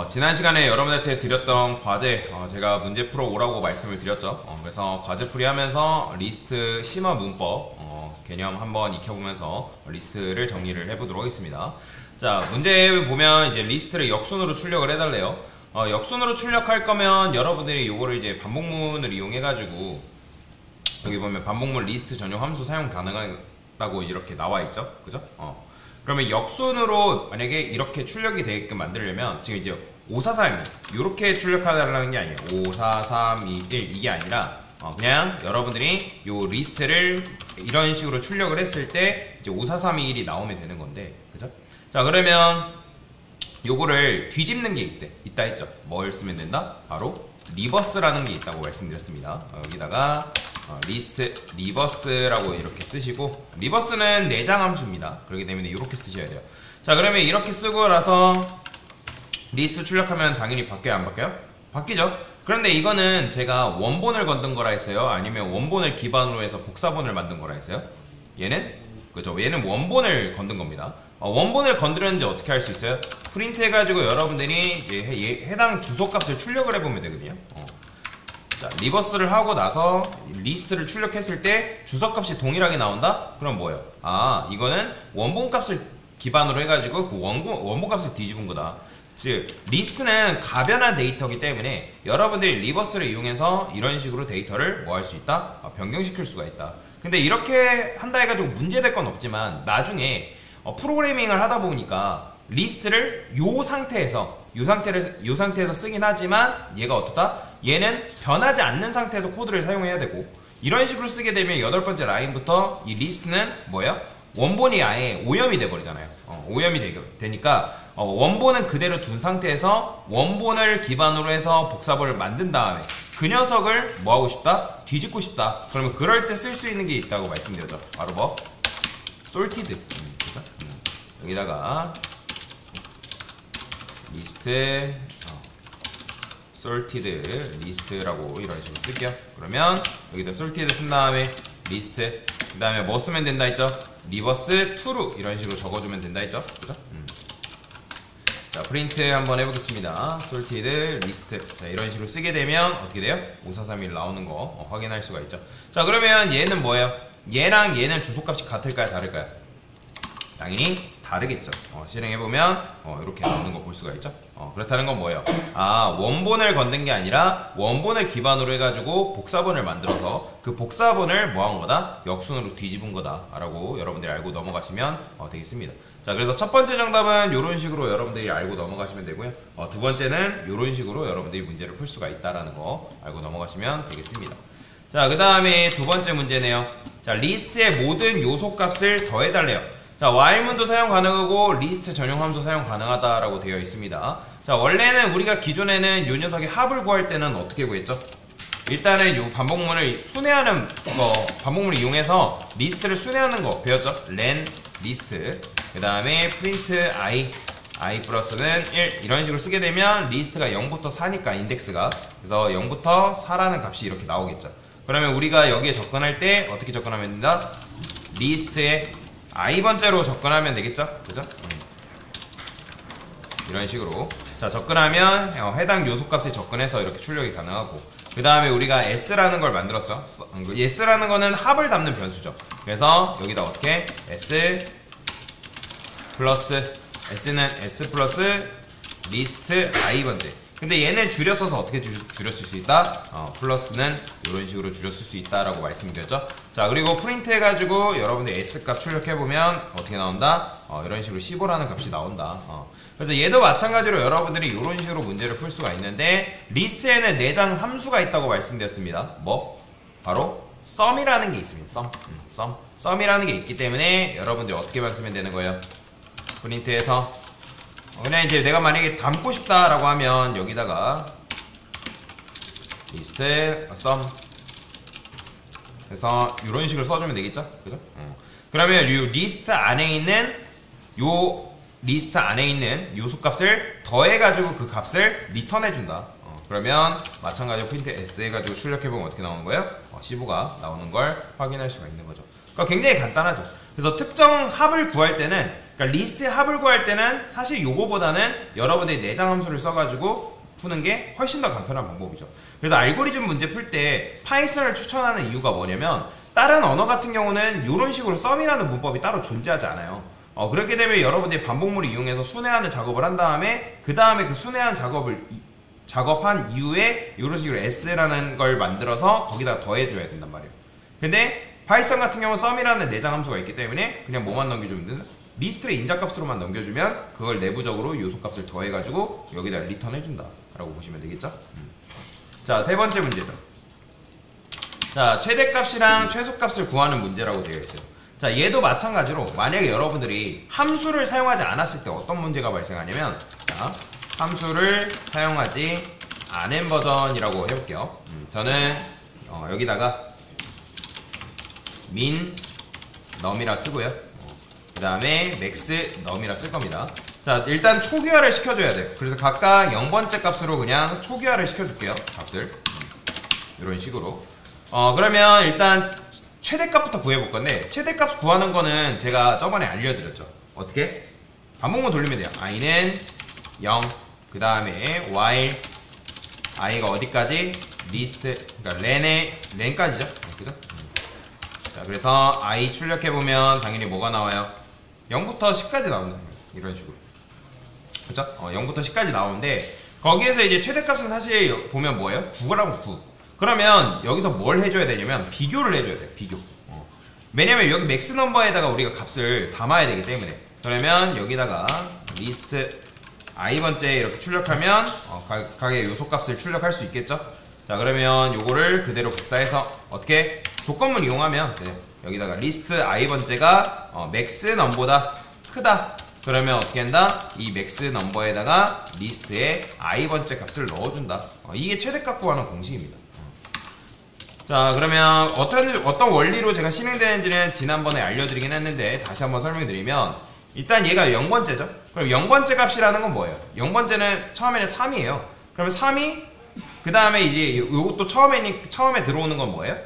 지난 시간에 여러분한테 드렸던 과제, 제가 문제 풀어 오라고 말씀을 드렸죠. 그래서 과제 풀이 하면서 리스트 심화 문법, 개념 한번 익혀보면서 리스트를 정리를 해보도록 하겠습니다. 자, 문제 보면 이제 리스트를 역순으로 출력을 해달래요. 역순으로 출력할 거면 여러분들이 요거를 이제 반복문을 이용해가지고, 여기 보면 반복문 리스트 전용 함수 사용 가능하다고 이렇게 나와 있죠. 그죠? 그러면 역순으로 만약에 이렇게 출력이 되게끔 만들려면 지금 이제 5, 4, 3, 2 이렇게 출력하달라는 게 아니에요. 5, 4, 3, 2, 1 이게 아니라 그냥 여러분들이 요 리스트를 이런 식으로 출력을 했을 때 이제 5, 4, 3, 2, 1이 나오면 되는 건데, 그죠? 자, 그러면 요거를 뒤집는 게 있다 했죠. 뭘 쓰면 된다? 바로 리버스라는 게 있다고 말씀드렸습니다. 여기다가 리스트 리버스라고 이렇게 쓰시고, 리버스는 내장 함수입니다. 그렇기 때문에 이렇게 쓰셔야 돼요. 자, 그러면 이렇게 쓰고 나서 리스트 출력하면 당연히 바뀌어요, 안 바뀌어요? 바뀌죠. 그런데 이거는 제가 원본을 건든 거라 했어요, 아니면 원본을 기반으로 해서 복사본을 만든 거라 했어요? 얘는? 그죠? 얘는 원본을 건든 겁니다. 원본을 건드렸는지 어떻게 할 수 있어요? 프린트 해가지고 여러분들이 해당 주소값을 출력을 해보면 되거든요. 자, 리버스를 하고 나서 리스트를 출력했을 때 주소값이 동일하게 나온다? 그럼 뭐예요? 이거는 원본값을 기반으로 해가지고 그 원본값을 뒤집은 거다. 즉, 리스트는 가변한 데이터이기 때문에 여러분들이 리버스를 이용해서 이런 식으로 데이터를 뭐 할 수 있다? 변경시킬 수가 있다. 근데 이렇게 한다 해가지고 문제될 건 없지만 나중에 프로그래밍을 하다 보니까 리스트를 요 상태에서 쓰긴 하지만 얘가 어떻다? 얘는 변하지 않는 상태에서 코드를 사용해야 되고, 이런 식으로 쓰게 되면 8번째 라인부터 이 리스트는 뭐예요? 원본이 아예 오염이 돼버리잖아요. 오염이 되니까 원본은 그대로 둔 상태에서 원본을 기반으로 해서 복사본을 만든 다음에 그 녀석을 뭐 하고 싶다? 뒤집고 싶다. 그러면 그럴 때 쓸 수 있는 게 있다고 말씀드렸죠. 바로 뭐? sorted. 그죠? 여기다가 리스트 sorted 리스트라고 이런 식으로 쓸게요. 그러면 여기다 sorted 쓴 다음에 리스트, 그 다음에 뭐 쓰면 된다 했죠? 리버스 to로 이런 식으로 적어주면 된다 했죠? 그죠? 자, 프린트 한번 해보겠습니다. sorted 리스트. 자, 이런 식으로 쓰게 되면 어떻게 돼요? 5431 나오는 거 확인할 수가 있죠. 자, 그러면 얘는 뭐예요? 얘랑 얘는 주소값이 같을까요? 다를까요? 당연히 다르겠죠. 실행해보면 이렇게 나오는 거 볼 수가 있죠. 그렇다는 건 뭐예요? 원본을 건든 게 아니라 원본을 기반으로 해가지고 복사본을 만들어서 그 복사본을 뭐 한 거다? 역순으로 뒤집은 거다 라고 여러분들이 알고 넘어가시면 되겠습니다. 자, 그래서 첫 번째 정답은 이런 식으로 여러분들이 알고 넘어가시면 되고요. 두 번째는 이런 식으로 여러분들이 문제를 풀 수가 있다라는 거 알고 넘어가시면 되겠습니다. 자, 그 다음에 두 번째 문제네요. 자, 리스트의 모든 요소 값을 더해달래요. 자, while문도 사용 가능하고 리스트 전용 함수 사용 가능하다라고 되어 있습니다. 자, 원래는 우리가 기존에는 요 녀석의 합을 구할 때는 어떻게 구했죠? 일단은 요 반복문을 순회하는 거, 반복문을 이용해서 리스트를 순회하는 거 배웠죠? len 리스트, 그 다음에 print i 플러스는 1 이런 식으로 쓰게 되면 리스트가 0부터 4니까 인덱스가, 그래서 0부터 4라는 값이 이렇게 나오겠죠. 그러면 우리가 여기에 접근할 때 어떻게 접근하면 된다? 리스트에 i번째로 접근하면 되겠죠? 그죠? 이런 식으로. 자, 접근하면 해당 요소값에 접근해서 이렇게 출력이 가능하고, 그 다음에 우리가 s라는 걸 만들었죠. s라는 거는 합을 담는 변수죠. 그래서 여기다 어떻게? s 플러스 s는 s 플러스 리스트 i번째. 근데 얘는 줄여서서 어떻게 줄였을 수 있다? 플러스는 이런 식으로 줄였을 수 있다라고 말씀드렸죠. 자, 그리고 프린트 해가지고 여러분들 S값 출력해보면 어떻게 나온다? 이런 식으로 15라는 값이 나온다. 그래서 얘도 마찬가지로 여러분들이 이런 식으로 문제를 풀 수가 있는데, 리스트에는 내장 함수가 있다고 말씀드렸습니다. 뭐? 바로 sum이라는 게 있습니다. sum이라는 게 있기 때문에 여러분들 어떻게만 쓰면 되는 거예요? 프린트해서 그냥 이제 내가 만약에 담고 싶다라고 하면 여기다가 리스트 sum 그래서 이런 식으로 써주면 되겠죠? 그죠? 그러면 이 리스트 안에 있는 요소값을 더해가지고 그 값을 리턴해준다. 그러면 마찬가지로 프린트 s 해가지고 출력해보면 어떻게 나오는 거예요? 15가 나오는 걸 확인할 수가 있는 거죠. 그러니까 굉장히 간단하죠. 그래서 특정 합을 구할 때는 그러니까 리스트 합을 구할 때는 사실 요거보다는 여러분들이 내장 함수를 써가지고 푸는 게 훨씬 더 간편한 방법이죠. 그래서 알고리즘 문제 풀 때 파이썬을 추천하는 이유가 뭐냐면 다른 언어 같은 경우는 이런 식으로 썸이라는 문법이 따로 존재하지 않아요. 그렇게 되면 여러분들이 반복문을 이용해서 순회하는 작업을 한 다음에 그 다음에 그 순회한 작업한 이후에 이런 식으로 s라는 걸 만들어서 거기다 더해줘야 된단 말이에요. 근데 파이썬 같은 경우는 썸이라는 내장 함수가 있기 때문에 그냥 뭐만 넘겨주면 된다. 리스트를 인자값으로만 넘겨주면 그걸 내부적으로 요소값을 더해가지고 여기다 리턴해준다 라고 보시면 되겠죠. 자, 세 번째 문제죠. 자, 최대값이랑 최소값을 구하는 문제라고 되어 있어요. 자, 얘도 마찬가지로 만약에 여러분들이 함수를 사용하지 않았을 때 어떤 문제가 발생하냐면, 자, 함수를 사용하지 않은 버전이라고 해볼게요. 저는 여기다가 min num이라 쓰고요. 그 다음에 max num이라 쓸 겁니다. 자, 일단 초기화를 시켜줘야 돼요. 그래서 각각 0번째 값으로 그냥 초기화를 시켜줄게요. 값을 이런 식으로. 그러면 일단 최대값부터 구해볼 건데, 최대값 구하는 거는 제가 저번에 알려드렸죠. 어떻게? 반복문 돌리면 돼요. i는 0, 그 다음에 while i가 어디까지? 리스트, 그러니까 렌까지죠. 그죠? 자, 그래서 i 출력해보면 당연히 뭐가 나와요? 0부터 10까지 나온다. 이런 식으로. 그죠? 0부터 10까지 나오는데, 거기에서 이제 최대값은 사실 보면 뭐예요? 9라고 9. 그러면 여기서 뭘 해줘야 되냐면 비교를 해줘야 돼요. 비교. 왜냐면 여기 맥스 넘버에다가 우리가 값을 담아야 되기 때문에. 그러면 여기다가 리스트 i번째 이렇게 출력하면 각각의 요소값을 출력할 수 있겠죠. 자, 그러면 요거를 그대로 복사해서 어떻게 조건문 이용하면 네, 여기다가 리스트 i번째가 맥스 넘보다 크다. 그러면 어떻게 한다? 이 맥스 넘버에다가 리스트에 i번째 값을 넣어준다. 이게 최대값 구하는 공식입니다. 자, 그러면 어떤 원리로 제가 실행되는지는 지난번에 알려드리긴 했는데 다시 한번 설명드리면, 일단 얘가 0번째죠. 그럼 0번째 값이라는 건 뭐예요? 0번째는 처음에는 3이에요. 그러면 3이 그 다음에 이제 요것도 처음에 들어오는 건 뭐예요?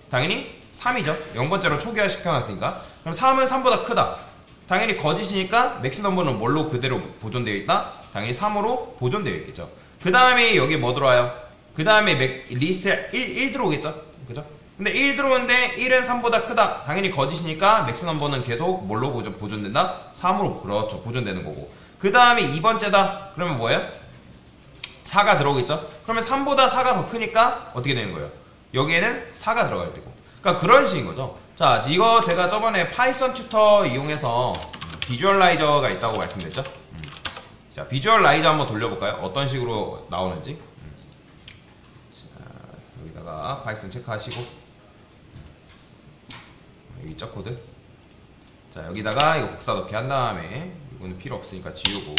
당연히 3이죠. 0번째로 초기화 시켜놨으니까. 그럼 3은 3보다 크다. 당연히 거짓이니까 맥스 넘버는 뭘로 그대로 보존되어 있다? 당연히 3으로 보존되어 있겠죠. 그 다음에 여기 뭐 들어와요? 그 다음에 리스트에 1 들어오겠죠? 그죠? 근데 1 들어오는데 1은 3보다 크다. 당연히 거짓이니까 맥스 넘버는 계속 뭘로 보존된다? 3으로. 그렇죠. 보존되는 거고. 그 다음에 2번째다. 그러면 뭐예요? 4가 들어오겠죠? 그러면 3보다 4가 더 크니까 어떻게 되는 거예요? 여기에는 4가 들어갈 테고. 그러니까 그런 식인 거죠. 자, 이거 제가 저번에 파이썬 튜터 이용해서 비주얼라이저가 있다고 말씀드렸죠? 자, 비주얼라이저 한번 돌려볼까요? 어떤 식으로 나오는지. 여기다가 파이썬 체크하시고, 여기 있죠, 코드. 자, 여기다가 이거 복사 넣기 한 다음에, 이거는 필요 없으니까 지우고,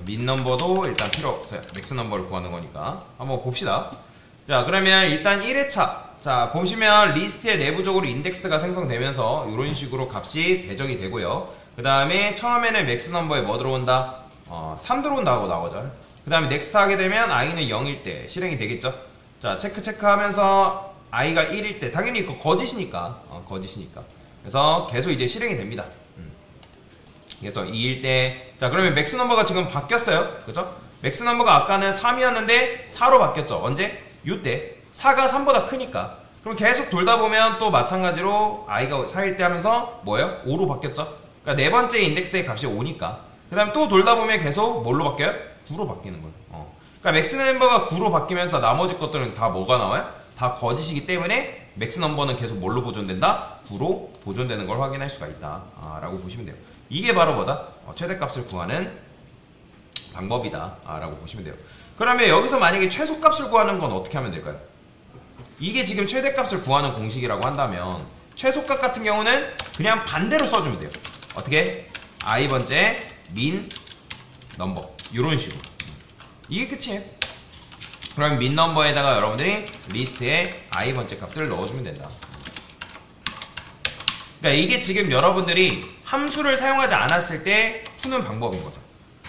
min 넘버도 일단 필요 없어요. 맥스 넘버를 구하는 거니까. 한번 봅시다. 자, 그러면 일단 1회차. 자, 보시면 리스트에 내부적으로 인덱스가 생성되면서 이런 식으로 값이 배정이 되고요. 그 다음에 처음에는 맥스 넘버에 뭐 들어온다? 3 들어온다고 나오죠. 그 다음에 넥스트 하게 되면 i는 0일 때 실행이 되겠죠. 자, 체크하면서 i가 1일 때, 당연히 이거 거짓이니까. 그래서 계속 이제 실행이 됩니다. 그래서 2일 때, 자, 그러면 맥스 넘버가 지금 바뀌었어요. 그죠? 맥스 넘버가 아까는 3이었는데 4로 바뀌었죠. 언제? 요때. 4가 3보다 크니까. 그럼 계속 돌다 보면 또 마찬가지로 i가 4일 때 하면서 뭐예요? 5로 바뀌었죠? 그러니까 네 번째 인덱스의 값이 5니까. 그 다음 또 돌다 보면 계속 뭘로 바뀌어요? 9로 바뀌는 거예요. 그러니까 맥스 넘버가 9로 바뀌면서 나머지 것들은 다 뭐가 나와요? 다 거짓이기 때문에 맥스 넘버는 계속 뭘로 보존된다? 9로 보존되는 걸 확인할 수가 있다. 라고 보시면 돼요. 이게 바로 뭐다? 최대값을 구하는 방법이다. 라고 보시면 돼요. 그러면 여기서 만약에 최소값을 구하는 건 어떻게 하면 될까요? 이게 지금 최대값을 구하는 공식이라고 한다면 최소값 같은 경우는 그냥 반대로 써주면 돼요. 어떻게? i번째 min 넘버 이런 식으로. 이게 끝이에요. 그럼 min 넘버에다가 여러분들이 리스트에 i번째 값을 넣어주면 된다. 그러니까 이게 지금 여러분들이 함수를 사용하지 않았을 때 푸는 방법인 거죠.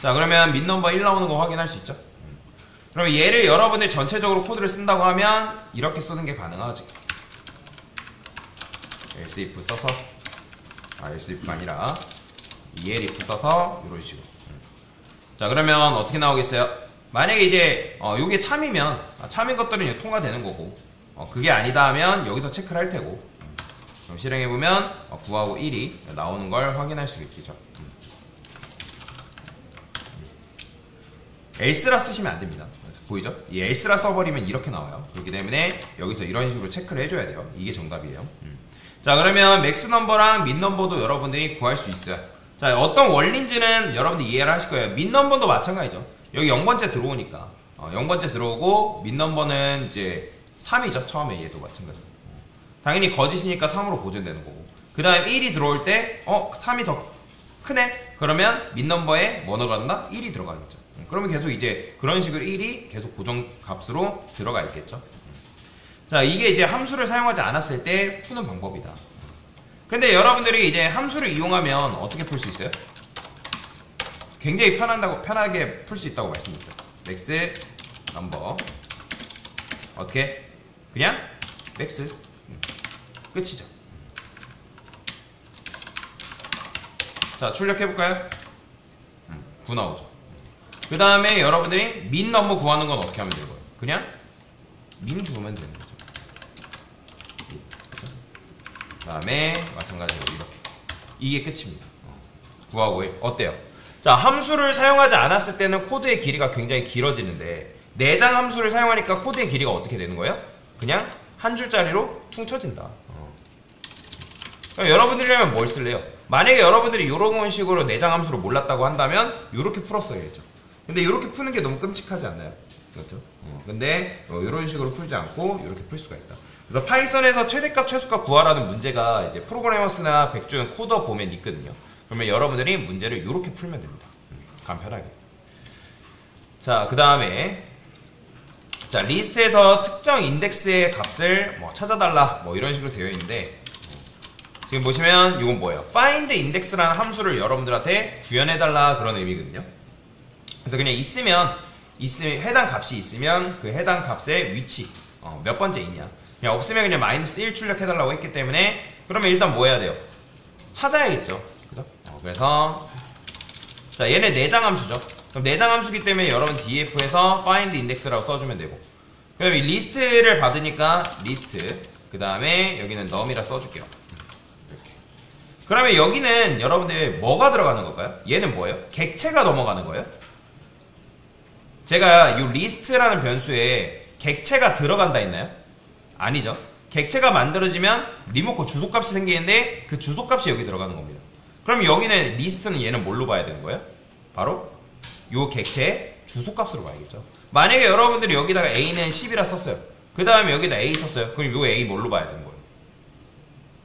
자, 그러면 min 넘버 1 나오는 거 확인할 수 있죠. 그러면 얘를 여러분들 전체적으로 코드를 쓴다고 하면 이렇게 쓰는 게 가능하지. else if 써서, else if가 아니라 ELIF 써서 이런 식으로. 자, 그러면 어떻게 나오겠어요? 만약에 이제 요게 참이면 참인 것들은 통과되는 거고, 그게 아니다 하면 여기서 체크를 할 테고, 그럼 실행해보면 9하고 1이 나오는 걸 확인할 수 있겠죠. else라 쓰시면 안 됩니다. 보이죠? 이 else라 써버리면 이렇게 나와요. 그렇기 때문에 여기서 이런 식으로 체크를 해줘야 돼요. 이게 정답이에요. 자, 그러면 맥스 넘버랑 민 넘버도 여러분들이 구할 수 있어요. 자, 어떤 원리인지는 여러분들 이해를 하실 거예요. 민 넘버도 마찬가지죠. 여기 0번째 들어오니까 0번째 들어오고 민 넘버는 이제 3이죠. 처음에 얘도 마찬가지. 당연히 거짓이니까 3으로 보존되는 거고, 그 다음에 1이 들어올 때 3이 더 크네? 그러면 민 넘버에 뭐 들어간다? 1이 들어가겠죠. 그러면 계속 이제 그런 식으로 1이 계속 고정 값으로 들어가 있겠죠. 자, 이게 이제 함수를 사용하지 않았을 때 푸는 방법이다. 근데 여러분들이 이제 함수를 이용하면 어떻게 풀 수 있어요? 굉장히 편하게 풀 수 있다고 말씀드렸죠. 맥스 넘버 어떻게? 그냥 맥스 끝이죠. 자, 출력해볼까요? 9 나오죠. 그 다음에 여러분들이 민 넘버 구하는 건 어떻게 하면 되는 거예요? 그냥 민 주면 되는 거죠. 그 다음에 마찬가지로 이렇게. 이게 끝입니다. 9하고 1 어때요? 자, 함수를 사용하지 않았을 때는 코드의 길이가 굉장히 길어지는데, 내장 함수를 사용하니까 코드의 길이가 어떻게 되는 거예요? 그냥 한 줄짜리로 퉁 쳐진다. 그럼 여러분들이라면 뭘 쓸래요? 만약에 여러분들이 이런 식으로 내장 함수를 몰랐다고 한다면 이렇게 풀었어야죠. 근데 이렇게 푸는 게 너무 끔찍하지 않나요? 그렇죠? 근데 이런 식으로 풀지 않고 이렇게 풀 수가 있다. 그래서 파이썬에서 최대값, 최소값 구하라는 문제가 이제 프로그래머스나 백준 코더 보면 있거든요. 그러면 여러분들이 문제를 이렇게 풀면 됩니다. 간편하게. 자, 그 다음에 자, 리스트에서 특정 인덱스의 값을 뭐 찾아달라 뭐 이런 식으로 되어 있는데, 지금 보시면 이건 뭐예요? find index라는 함수를 여러분들한테 구현해달라 그런 의미거든요. 그래서 그냥 있으면 해당 값이 있으면 그 해당 값의 위치 몇 번째 있냐, 그냥 없으면 그냥 -1 출력해달라고 했기 때문에, 그러면 일단 뭐 해야 돼요? 찾아야겠죠. 그죠? 그래서 자, 얘네 내장 함수죠. 그럼 내장 함수기 때문에 여러분 df에서 find index라고 써주면 되고, 그럼 이 리스트를 받으니까 리스트, 그 다음에 여기는 num이라 써줄게요. 이렇게. 그러면 여기는 여러분들 뭐가 들어가는 걸까요? 얘는 뭐예요? 객체가 넘어가는 거예요? 제가 이 리스트라는 변수에 객체가 들어간다 했나요? 아니죠. 객체가 만들어지면 리모컨 주소값이 생기는데 그 주소값이 여기 들어가는 겁니다. 그럼 여기는 리스트는 얘는 뭘로 봐야 되는 거예요? 바로 요 객체의 주소값으로 봐야겠죠. 만약에 여러분들이 여기다가 a는 10이라 썼어요. 그 다음에 여기다 a 썼어요. 그럼 요 a 뭘로 봐야 되는 거예요?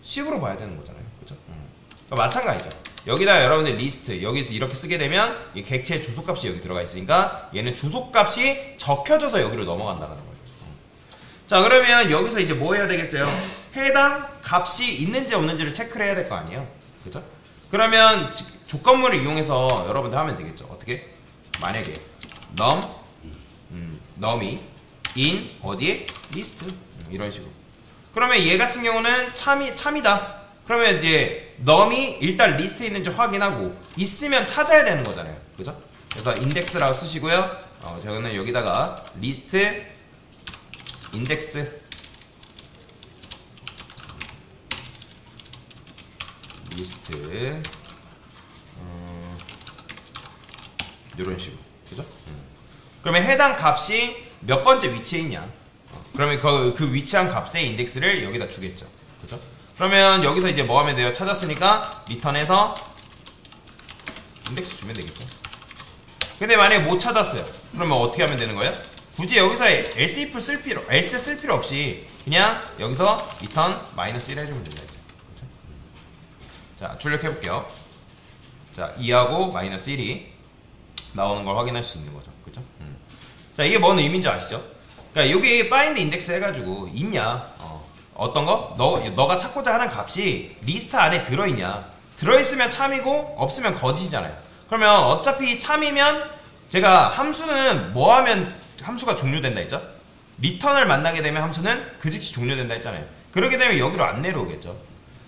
10으로 봐야 되는 거잖아요. 그죠? 마찬가지죠. 여기다 여러분들 리스트 여기서 이렇게 쓰게 되면 이 객체의 주소값이 여기 들어가 있으니까 얘는 주소값이 적혀져서 여기로 넘어간다는 거예요. 자, 그러면 여기서 이제 뭐 해야 되겠어요? 해당 값이 있는지 없는지를 체크를 해야 될 거 아니에요. 그죠? 그러면 조건문을 이용해서 여러분들 하면 되겠죠. 어떻게? 만약에 num이 in 어디에? 리스트 이런 식으로. 그러면 얘 같은 경우는 참이다. 그러면 이제 num이 일단 리스트에 있는지 확인하고 있으면 찾아야 되는 거잖아요. 그죠? 그래서 index라고 쓰시고요. 저는 여기다가 리스트 인덱스 리스트 이런 식으로. 그죠? 그러면 해당 값이 몇 번째 위치에 있냐, 그러면 그 위치한 값의 인덱스를 여기다 주겠죠. 그죠? 그러면 여기서 이제 뭐 하면 돼요? 찾았으니까 리턴해서 인덱스 주면 되겠죠. 근데 만약에 못 찾았어요. 그러면 어떻게 하면 되는 거예요? 굳이 여기서 else 쓸 필요 없이 그냥 여기서 return -1 해주면 됩니다. 그렇죠? 자, 출력해볼게요. 자, 2하고 -1이 나오는 걸 확인할 수 있는 거죠. 그죠? 자, 이게 뭔 의미인지 아시죠? 그러니까 여기 find index 해가지고 있냐, 어떤 거? 너가 찾고자 하는 값이 리스트 안에 들어있냐. 들어있으면 참이고 없으면 거짓이잖아요. 그러면 어차피 참이면 제가 함수는 뭐 하면 함수가 종료된다 했죠? 리턴을 만나게 되면 함수는 그 즉시 종료된다 했잖아요. 그렇게 되면 여기로 안 내려오겠죠.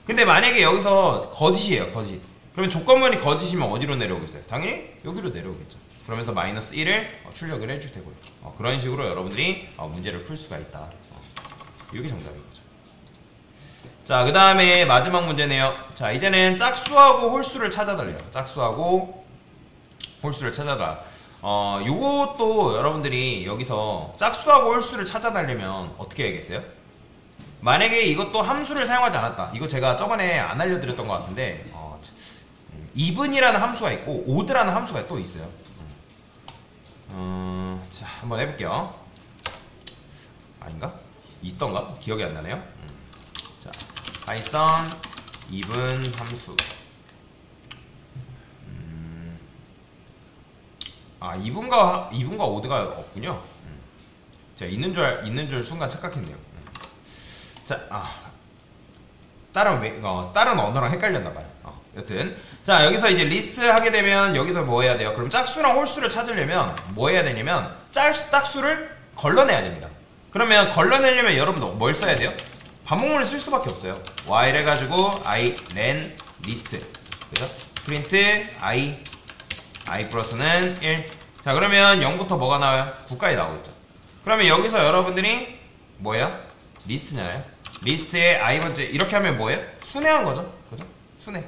근데 만약에 여기서 거짓이에요, 거짓. 그러면 조건문이 거짓이면 어디로 내려오겠어요? 당연히 여기로 내려오겠죠. 그러면서 마이너스 1을 출력을 해줄 테고요. 그런 식으로 여러분들이 문제를 풀 수가 있다. 이게 정답인 거죠. 자, 그 다음에 마지막 문제네요. 자, 이제는 짝수하고 홀수를 찾아달래요. 짝수하고 홀수를 찾아달라. 요것도 여러분들이 여기서 짝수하고 홀수를 찾아달려면 어떻게 해야겠어요? 만약에 이것도 함수를 사용하지 않았다. 이거 제가 저번에 안 알려드렸던 것 같은데 이분이라는 함수가 있고 오드라는 함수가 또 있어요. 자, 한번 해볼게요. 아닌가? 있던가? 기억이 안 나네요. 자, 파이썬 이분 함수. 이분과 오드가 없군요. 제가 있는 줄 순간 착각했네요. 자, 다른 언어랑 헷갈렸나봐요. 여튼. 자, 여기서 이제 리스트 하게 되면 여기서 뭐 해야 돼요? 그럼 짝수랑 홀수를 찾으려면 뭐 해야 되냐면 짝수를 걸러내야 됩니다. 그러면 걸러내려면 여러분 뭘 써야 돼요? 반복문을 쓸 수밖에 없어요. while 해가지고 i len list. 그래서 print i 플러스는 1. 자, 그러면 0부터 뭐가 나와요? 9까지 나오겠죠. 그러면 여기서 여러분들이 뭐예요? 리스트잖아요. 리스트에 i 번째 이렇게 하면 뭐예요? 순회한 거죠. 그죠? 순회.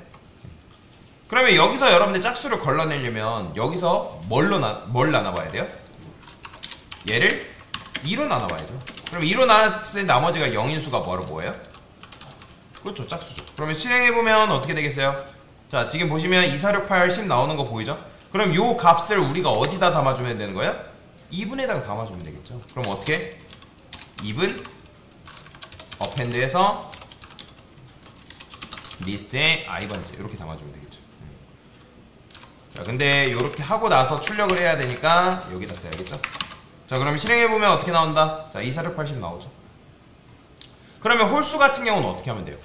그러면 여기서 여러분들 짝수를 걸러내려면 여기서 뭘 나눠봐야 돼요? 얘를 2로 나눠봐야죠. 그럼 2로 나눴을 때 나머지가 0인 수가 뭐예요? 그렇죠, 짝수죠. 그러면 실행해보면 어떻게 되겠어요? 자, 지금 보시면 2, 4, 6, 8, 10 나오는 거 보이죠? 그럼 요 값을 우리가 어디다 담아주면 되는 거예요? 2분에다가 담아주면 되겠죠. 그럼 어떻게? 2분 어펜드에서 리스트에 i번째 이렇게 담아주면 되겠죠. 자, 근데 이렇게 하고 나서 출력을 해야 되니까 여기다 써야겠죠. 자, 그럼 실행해보면 어떻게 나온다? 자, 2, 4, 6, 8, 10 나오죠. 그러면 홀수 같은 경우는 어떻게 하면 돼요?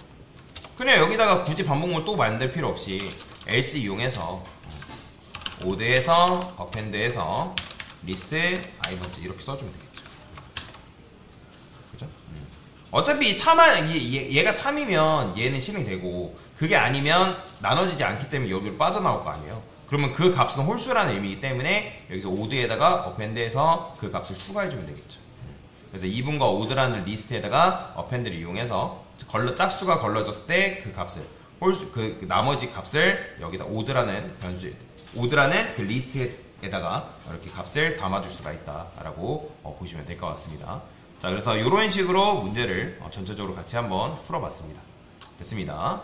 그냥 여기다가 굳이 반복문을 또 만들 필요 없이 else 이용해서 오드에서 어펜드에서 리스트 i번째 이렇게 써주면 되겠죠. 그죠? 어차피 얘가 참이면 얘는 실행되고 그게 아니면 나눠지지 않기 때문에 여기로 빠져나올 거 아니에요. 그러면 그 값은 홀수라는 의미이기 때문에 여기서 오드에다가 어펜드에서 그 값을 추가해주면 되겠죠. 그래서 2분과 오드라는 리스트에다가 어펜드를 이용해서 짝수가 걸러졌을 때 그 값을 그 나머지 값을 여기다 오드라는 그 리스트에다가 이렇게 값을 담아줄 수가 있다라고 보시면 될 것 같습니다. 자, 그래서 이런 식으로 문제를 전체적으로 같이 한번 풀어봤습니다. 됐습니다.